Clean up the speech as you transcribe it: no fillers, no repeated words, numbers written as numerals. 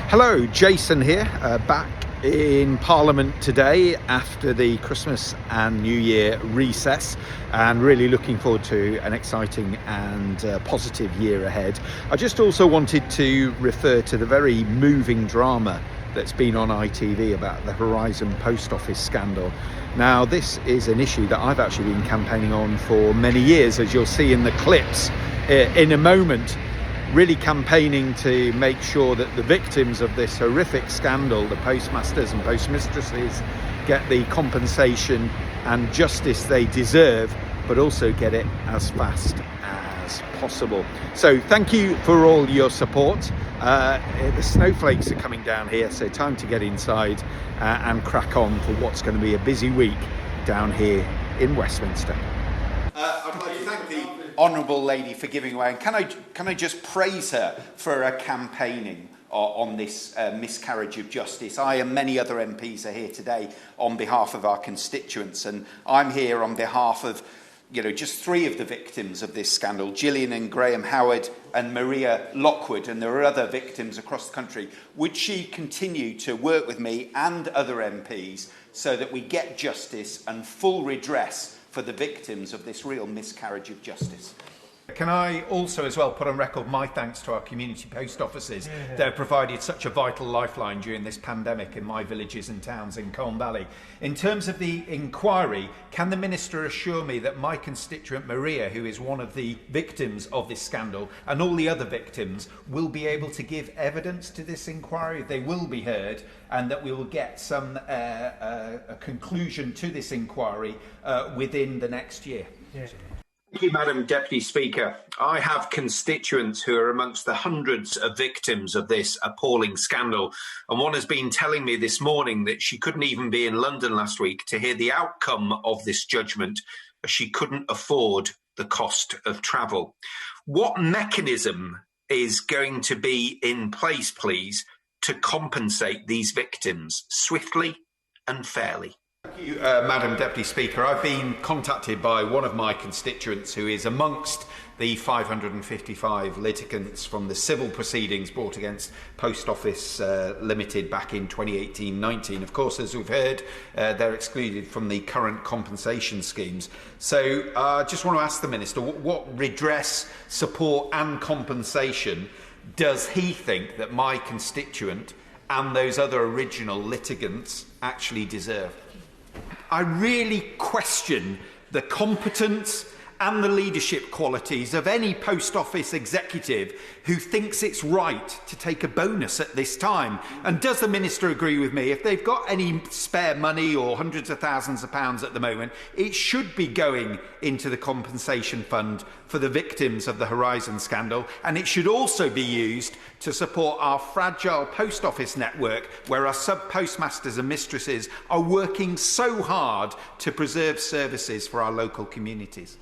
Hello, Jason here, back in Parliament today after the Christmas and New Year recess, and really looking forward to an exciting and positive year ahead. I just also wanted to refer to the very moving drama that's been on ITV about the Horizon Post Office scandal. Now, this is an issue that I've actually been campaigning on for many years, as you'll see in the clips in a moment. Really campaigning to make sure that the victims of this horrific scandal, the postmasters and postmistresses, get the compensation and justice they deserve, but also get it as fast as possible. So thank you for all your support. The snowflakes are coming down here, so time to get inside and crack on for what's going to be a busy week down here in Westminster. I'd like to thank the honourable lady for giving away, and can I just praise her for her campaigning on this miscarriage of justice. I and many other MPs are here today on behalf of our constituents, and I'm here on behalf of just three of the victims of this scandal, Gillian and Graham Howard and Maria Lockwood, and there are other victims across the country. Would she continue to work with me and other MPs so that we get justice and full redress for the victims of this real miscarriage of justice? Can I also as well put on record my thanks to our community post offices. They've provided such a vital lifeline during this pandemic in my villages and towns in Colne Valley. In terms of the inquiry, can the Minister assure me that my constituent Maria, who is one of the victims of this scandal, and all the other victims will be able to give evidence to this inquiry? They will be heard, and that we will get some a conclusion to this inquiry within the next year. Thank you, Madam Deputy Speaker. I have constituents who are amongst the hundreds of victims of this appalling scandal, and one has been telling me this morning that she couldn't even be in London last week to hear the outcome of this judgment, as she couldn't afford the cost of travel. What mechanism is going to be in place, please, to compensate these victims swiftly and fairly? Thank you, Madam Deputy Speaker. I've been contacted by one of my constituents who is amongst the 555 litigants from the civil proceedings brought against Post Office Limited back in 2018-19. Of course, as we've heard, they're excluded from the current compensation schemes. So I just want to ask the Minister, what redress, support and compensation does he think that my constituent and those other original litigants actually deserve? I really question the competence and the leadership qualities of any post office executive who thinks it's right to take a bonus at this time. And does the Minister agree with me? If they've got any spare money or hundreds of thousands of pounds at the moment, it should be going into the compensation fund for the victims of the Horizon scandal, and it should also be used to support our fragile post office network, where our sub-postmasters and mistresses are working so hard to preserve services for our local communities.